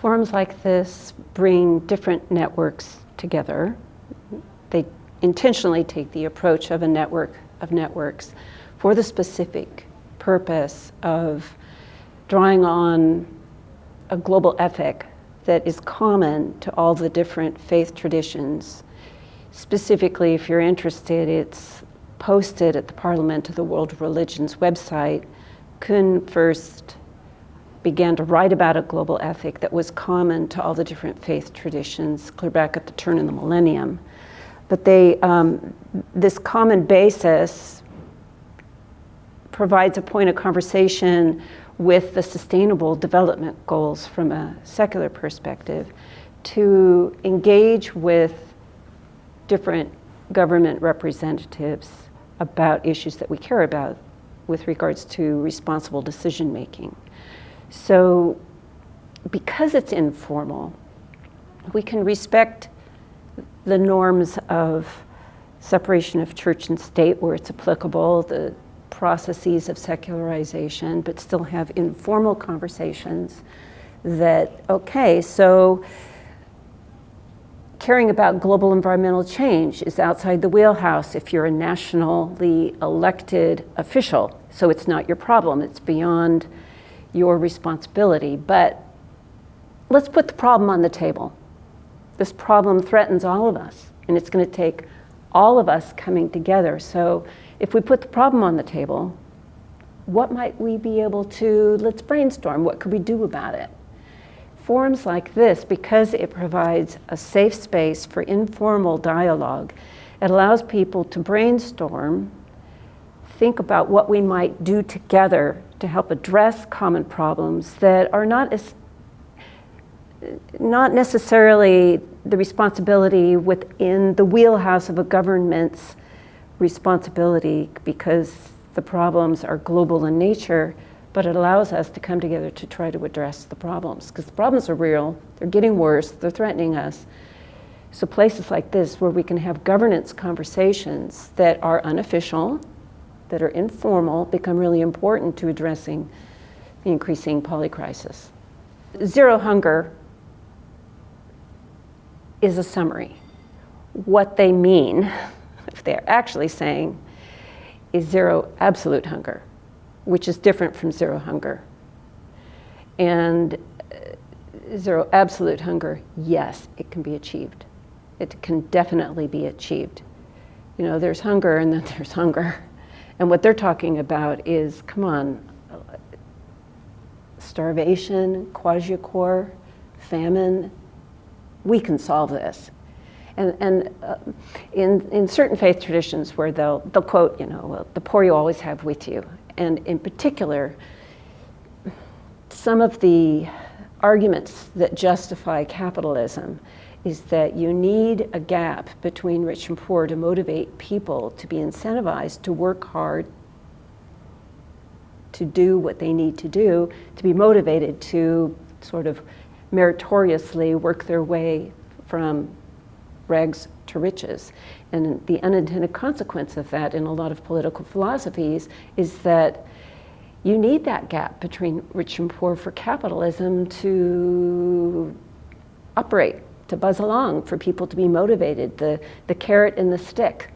Forums like this bring different networks together. They intentionally take the approach of a network of networks for the specific purpose of drawing on a global ethic that is common to all the different faith traditions. Specifically, if you're interested, it's posted at the Parliament of the World Religions website. Kuhn first began to write about a global ethic that was common to all the different faith traditions, clear back at the turn of the millennium. But this common basis provides a point of conversation with the sustainable development goals from a secular perspective to engage with different government representatives about issues that we care about with regards to responsible decision making. So because it's informal, we can respect the norms of separation of church and state where it's applicable, the processes of secularization, but still have informal conversations that, okay, so caring about global environmental change is outside the wheelhouse if you're a nationally elected official. So it's not your problem, it's beyond your responsibility. But let's put the problem on the table. This problem threatens all of us, and it's going to take all of us coming together. So if we put the problem on the table, what might we be able to, let's brainstorm, what could we do about it? Forums like this, because it provides a safe space for informal dialogue, it allows people to brainstorm, think about what we might do together to help address common problems that are not necessarily the responsibility within the wheelhouse of a government's responsibility, because the problems are global in nature, but it allows us to come together to try to address the problems, because the problems are real, they're getting worse, they're threatening us. So places like this where we can have governance conversations that are unofficial, that are informal, become really important to addressing the increasing polycrisis. Zero hunger is a summary. What they mean, if they're actually saying, is zero absolute hunger, which is different from zero hunger. And zero absolute hunger, yes, it can be achieved. It can definitely be achieved. You know, there's hunger and then there's hunger. And what they're talking about is, come on, starvation, kwashiorkor, famine, we can solve this. And in certain faith traditions where they'll quote, you know, well, the poor you always have with you. And in particular, some of the arguments that justify capitalism is that you need a gap between rich and poor to motivate people to be incentivized to work hard, to do what they need to do, to be motivated to sort of meritoriously work their way from rags to riches. And the unintended consequence of that in a lot of political philosophies is that you need that gap between rich and poor for capitalism to operate, to buzz along, for people to be motivated, the carrot and the stick.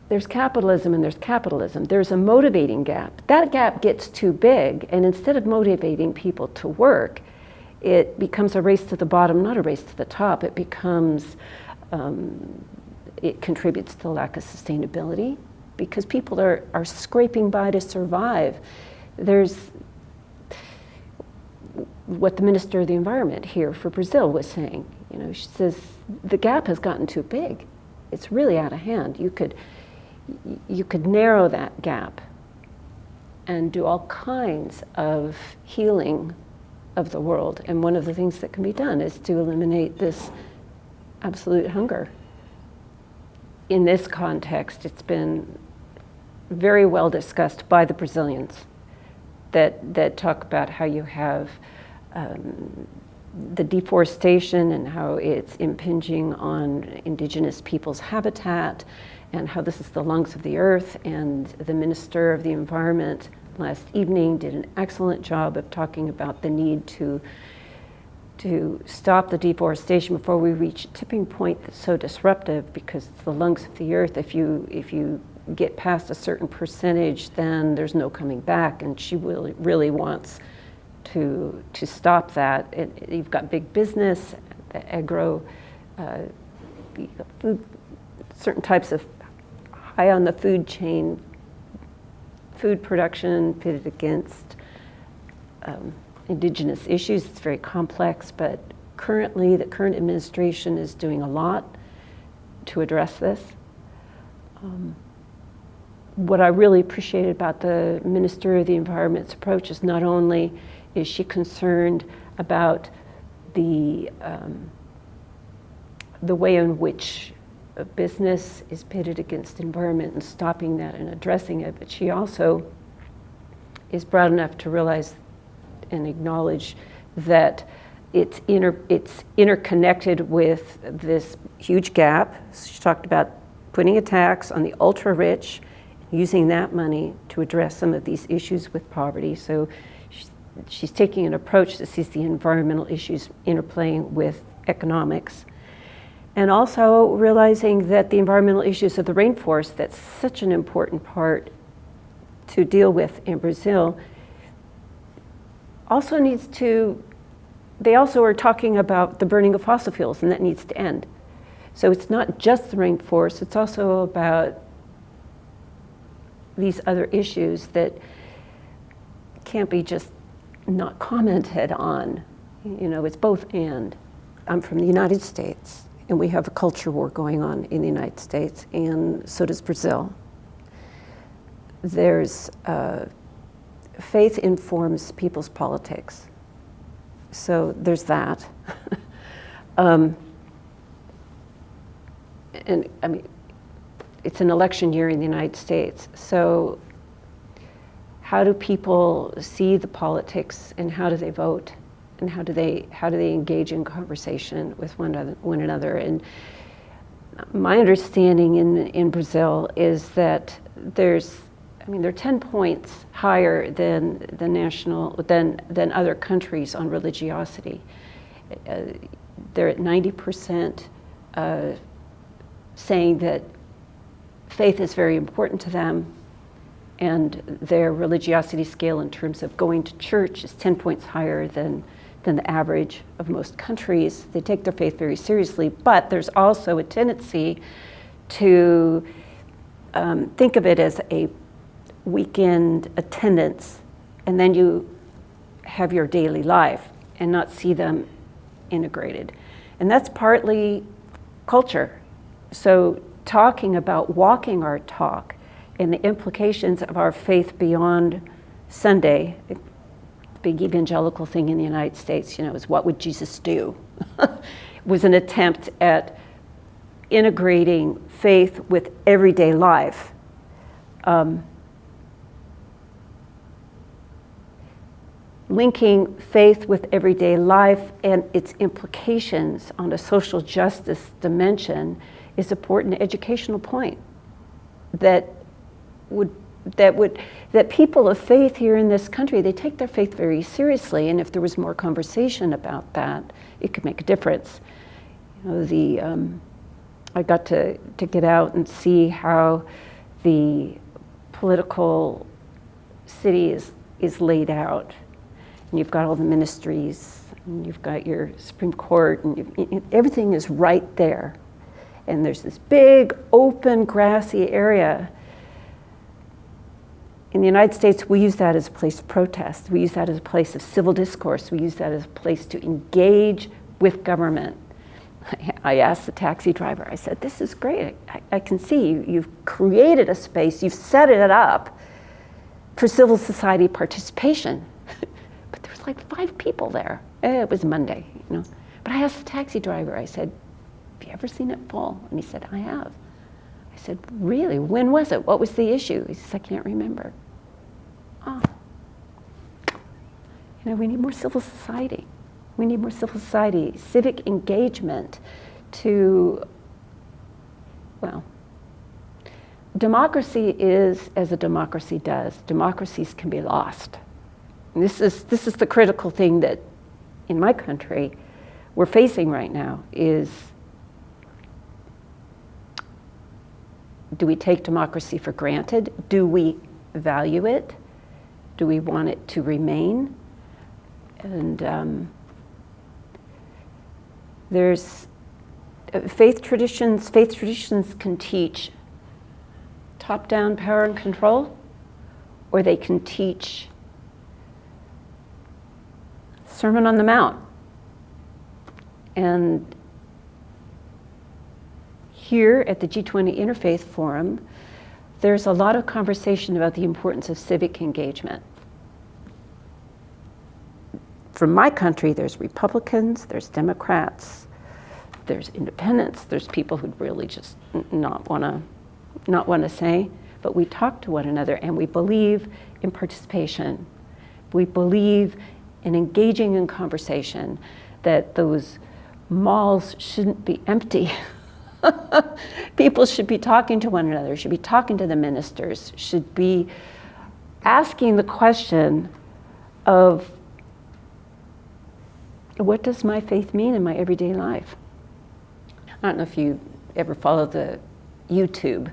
There's capitalism and there's capitalism. There's a motivating gap. That gap gets too big, and instead of motivating people to work, it becomes a race to the bottom, not a race to the top. It becomes, it contributes to the lack of sustainability because people are scraping by to survive. There's what the Minister of the Environment here for Brazil was saying. You know, she says, the gap has gotten too big. It's really out of hand. You could narrow that gap and do all kinds of healing of the world. And one of the things that can be done is to eliminate this absolute hunger. In this context, it's been very well discussed by the Brazilians that talk about how you have the deforestation and how it's impinging on indigenous people's habitat and how this is the lungs of the earth, and the Minister of the Environment last evening did an excellent job of talking about the need to stop the deforestation before we reach a tipping point that's so disruptive, because it's the lungs of the earth. If you get past a certain percentage, then there's no coming back, and she really wants to stop that. You've got big business, the agro, food, certain types of high on the food chain, food production pitted against indigenous issues. It's very complex, but currently the current administration is doing a lot to address this. What I really appreciated about the Minister of the Environment's approach is not only is she concerned about the way in which a business is pitted against environment and stopping that and addressing it, but she also is broad enough to realize and acknowledge that it's interconnected with this huge gap. So she talked about putting a tax on the ultra-rich, using that money to address some of these issues with poverty. So she's taking an approach that sees the environmental issues interplaying with economics. And also realizing that the environmental issues of the rainforest, that's such an important part to deal with in Brazil, also needs to, they also are talking about the burning of fossil fuels, and that needs to end. So it's not just the rainforest, it's also about these other issues that can't be just not commented on. You know, it's both and. I'm from the United States, and we have a culture war going on in the United States, and so does Brazil. There's faith informs people's politics. So there's that. And I mean, it's an election year in the United States. So how do people see the politics, and how do they vote? And how do they engage in conversation with one another? And my understanding in Brazil is that they're 10 points higher than the than other countries on religiosity. They're at 90% saying that faith is very important to them, and their religiosity scale in terms of going to church is 10 points higher than the average of most countries. They take their faith very seriously, but there's also a tendency to think of it as a weekend attendance, and then you have your daily life and not see them integrated. And that's partly culture. So talking about walking our talk and the implications of our faith beyond Sunday, the big evangelical thing in the United States, is what would Jesus do? Was an attempt at integrating faith with everyday life. Linking faith with everyday life and its implications on a social justice dimension is an important educational point that people of faith here in this country, they take their faith very seriously, and if there was more conversation about that, it could make a difference. I got to get out and see how the political city is laid out. And you've got all the ministries, and you've got your Supreme Court, and everything is right there. And there's this big, open, grassy area. In the United States, we use that as a place of protest. We use that as a place of civil discourse. We use that as a place to engage with government. I asked the taxi driver, I said, this is great. I can see you've created a space, you've set it up for civil society participation. But there was like 5 people there. It was Monday, But I asked the taxi driver, I said, have you ever seen it full? And he said, I have. I said, really? When was it? What was the issue? He says, I can't remember. Oh. We need more civil society. We need more civil society, civic engagement to, democracy is as a democracy does. Democracies can be lost. And this is the critical thing that in my country we're facing right now is, do we take democracy for granted? Do we value it? Do we want it to remain? And there's faith traditions can teach top-down power and control, or they can teach Sermon on the Mount. And here at the G20 Interfaith Forum, there's a lot of conversation about the importance of civic engagement. From my country, there's Republicans, there's Democrats, there's independents, there's people who'd really just not want to say, but we talk to one another and we believe in participation. We believe in engaging in conversation, that those malls shouldn't be empty. People should be talking to one another, should be talking to the ministers, should be asking the question of, what does my faith mean in my everyday life? I don't know if you ever follow the U2,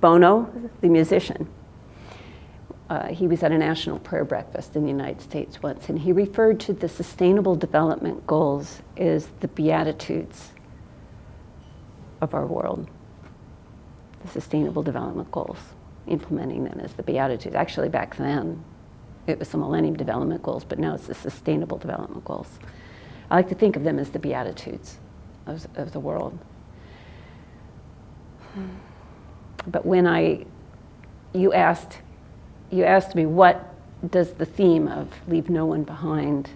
Bono, the musician. He was at a national prayer breakfast in the United States once, and he referred to the Sustainable Development Goals as the Beatitudes of our world. The Sustainable Development Goals, implementing them as the Beatitudes. Actually, back then, it was the Millennium Development Goals, but now it's the Sustainable Development Goals. I like to think of them as the Beatitudes of the world. But when you asked me, what does the theme of leave no one behind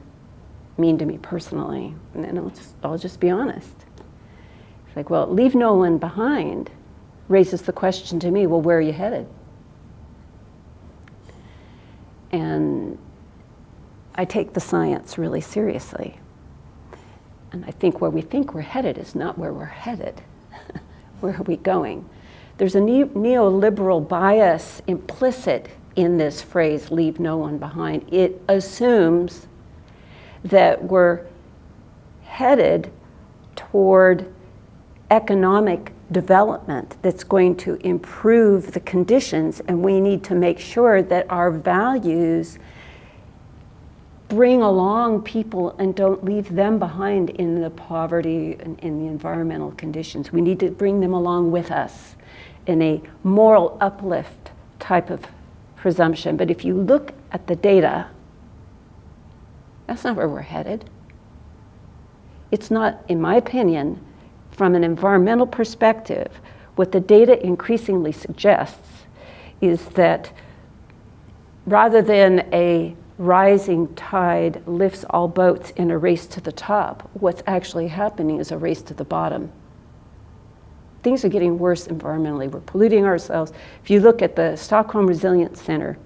mean to me personally? And then I'll just be honest. It's like, well, leave no one behind raises the question to me, well, where are you headed? And I take the science really seriously. And I think where we think we're headed is not where we're headed. Where are we going? There's a neoliberal bias implicit in this phrase, leave no one behind. It assumes that we're headed toward economic development that's going to improve the conditions, and we need to make sure that our values bring along people and don't leave them behind in the poverty and in the environmental conditions. We need to bring them along with us in a moral uplift type of presumption. But if you look at the data, that's not where we're headed. It's not, in my opinion, from an environmental perspective, what the data increasingly suggests is that rather than a rising tide lifts all boats in a race to the top, what's actually happening is a race to the bottom. Things are getting worse environmentally. We're polluting ourselves. If you look at the Stockholm Resilience Center,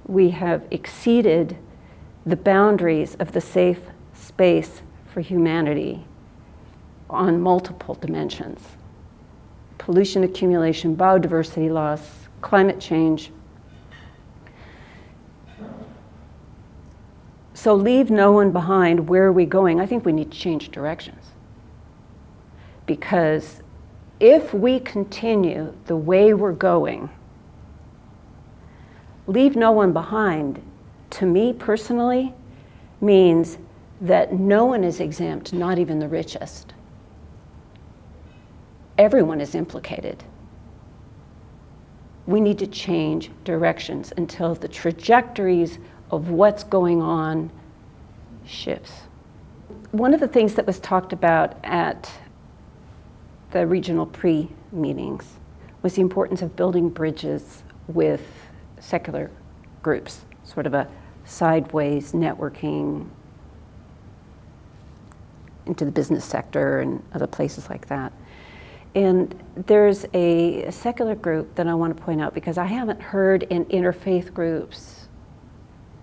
we have exceeded the boundaries of the safe space for humanity on multiple dimensions. Pollution accumulation, biodiversity loss, climate change. So leave no one behind. Where are we going? I think we need to change directions. Because if we continue the way we're going, leave no one behind, to me personally, means that no one is exempt, not even the richest. Everyone is implicated. We need to change directions until the trajectories of what's going on shifts. One of the things that was talked about at the regional pre-meetings was the importance of building bridges with secular groups, sort of a sideways networking into the business sector and other places like that. And there's a secular group that I want to point out because I haven't heard in interfaith groups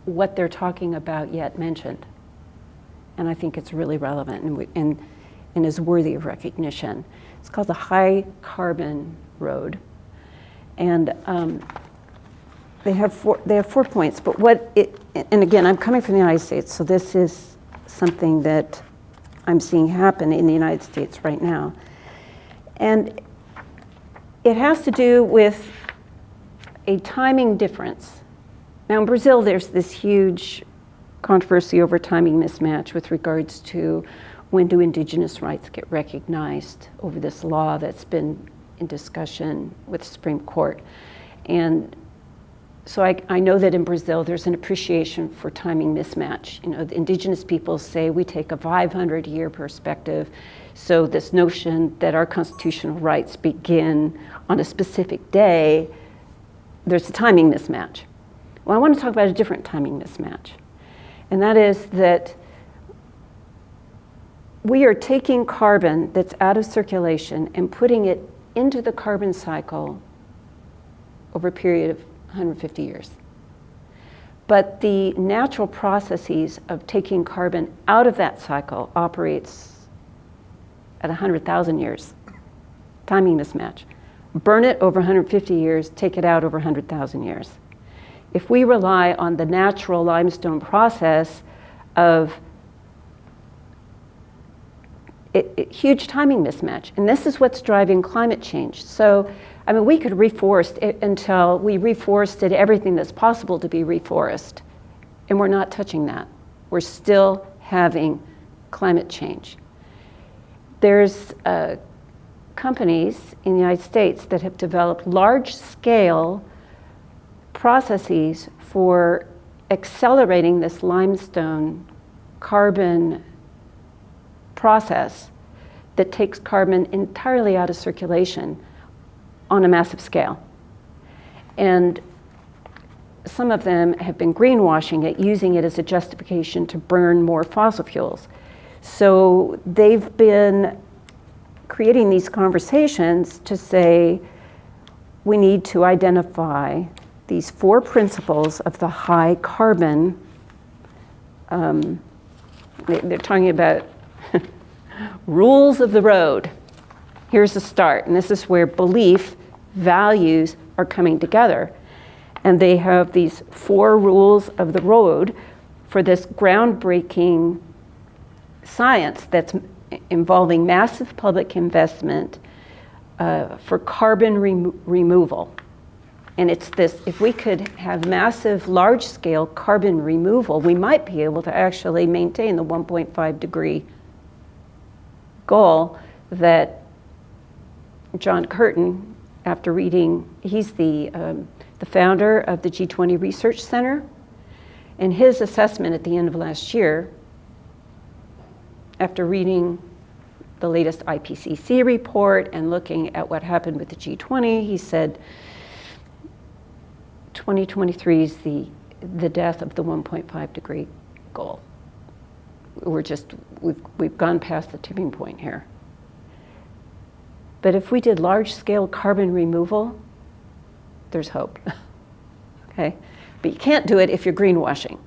what they're talking about yet mentioned. And I think it's really relevant. And and is worthy of recognition. It's called the High Carbon Road. And they have 4 points, but and again, I'm coming from the United States, so this is something that I'm seeing happen in the United States right now. And it has to do with a timing difference. Now in Brazil, there's this huge controversy over timing mismatch with regards to when do indigenous rights get recognized over this law that's been in discussion with the Supreme Court. And so I know that in Brazil, there's an appreciation for timing mismatch. You know, the indigenous peoples say we take a 500-year perspective. So this notion that our constitutional rights begin on a specific day, there's a timing mismatch. Well, I want to talk about a different timing mismatch. And that is that we are taking carbon that's out of circulation and putting it into the carbon cycle over a period of 150 years. But the natural processes of taking carbon out of that cycle operates at 100,000 years. Timing mismatch. Burn it over 150 years, take it out over 100,000 years. If we rely on the natural limestone process of huge timing mismatch, and this is what's driving climate change. So, I mean, we could reforest it until we reforested everything that's possible to be reforested, and we're not touching that. We're still having climate change. There's companies in the United States that have developed large-scale processes for accelerating this limestone carbon process that takes carbon entirely out of circulation on a massive scale. And some of them have been greenwashing it, using it as a justification to burn more fossil fuels. So they've been creating these conversations to say we need to identify these 4 principles of the high carbon. They're talking about rules of the road. Here's the start, and this is where belief, values are coming together. And they have these 4 rules of the road for this groundbreaking science that's involving massive public investment for carbon removal. And it's this, if we could have massive, large-scale carbon removal, we might be able to actually maintain the 1.5 degree goal that John Curtin, after reading, he's the founder of the G20 Research Center, and his assessment at the end of last year, after reading the latest IPCC report and looking at what happened with the G20, he said 2023 is the death of the 1.5 degree goal. We've gone past the tipping point here. But if we did large-scale carbon removal, there's hope, okay? But you can't do it if you're greenwashing.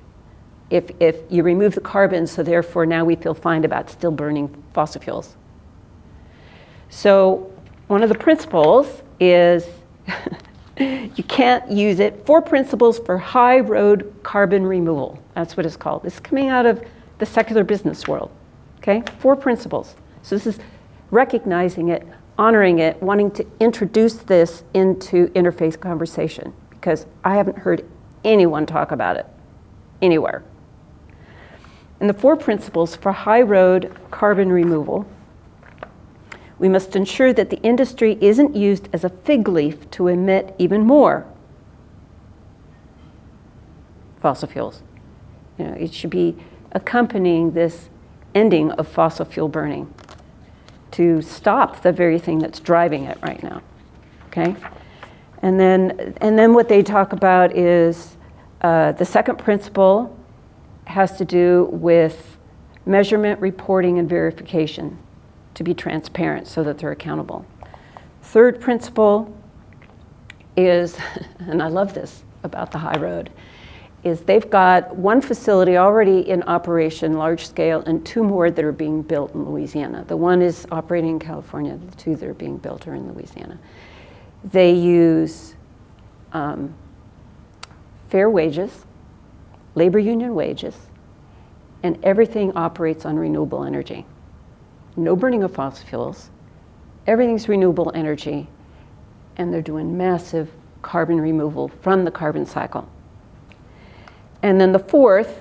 If you remove the carbon, so therefore now we feel fine about still burning fossil fuels. So one of the principles is you can't use it. 4 principles for high road carbon removal. That's what it's called. It's coming out of the secular business world, okay? 4 principles. So this is recognizing it, honoring it, wanting to introduce this into interfaith conversation, because I haven't heard anyone talk about it anywhere. And the 4 principles for high road carbon removal: we must ensure that the industry isn't used as a fig leaf to emit even more fossil fuels. You know, it should be accompanying this ending of fossil fuel burning to stop the very thing that's driving it right now, okay? And then what they talk about is the second principle has to do with measurement, reporting, and verification to be transparent so that they're accountable. Third principle is, and I love this about the high road, is they've got one facility already in operation, large scale, and 2 more that are being built in Louisiana. The one is operating in California, the 2 that are being built are in Louisiana. They use fair wages, labor union wages, and everything operates on renewable energy. No burning of fossil fuels, everything's renewable energy, and they're doing massive carbon removal from the carbon cycle. And then the 4th,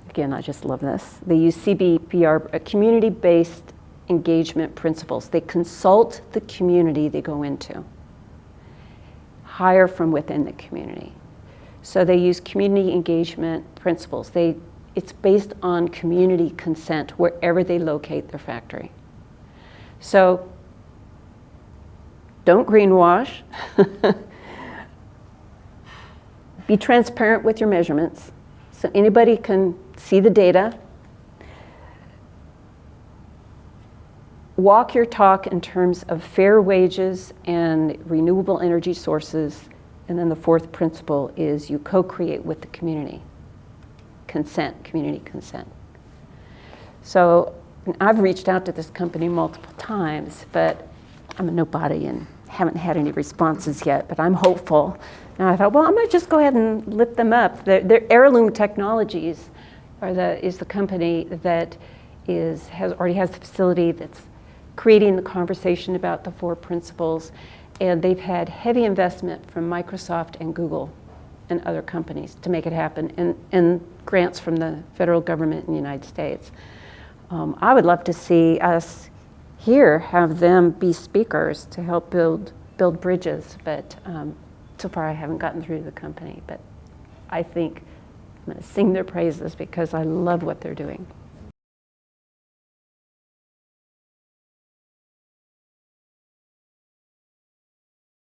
again, I just love this, they use CBPR, community-based engagement principles. They consult the community they go into, hire from within the community. So they use community engagement principles. It's based on community consent wherever they locate their factory. So don't greenwash. Be transparent with your measurements so anybody can see the data. Walk your talk in terms of fair wages and renewable energy sources. And then the 4th principle is you co-create with the community. Consent, community consent. So I've reached out to this company multiple times, but I'm a nobody and haven't had any responses yet, but I'm hopeful. And I thought, well, I'm gonna just go ahead and lift them up. Their Heirloom Technologies is the company that already has the facility that's creating the conversation about the 4 principles. And they've had heavy investment from Microsoft and Google and other companies to make it happen, and grants from the federal government in the United States. I would love to see us here have them be speakers to help build bridges, but so far I haven't gotten through to the company, but I think I'm gonna sing their praises because I love what they're doing.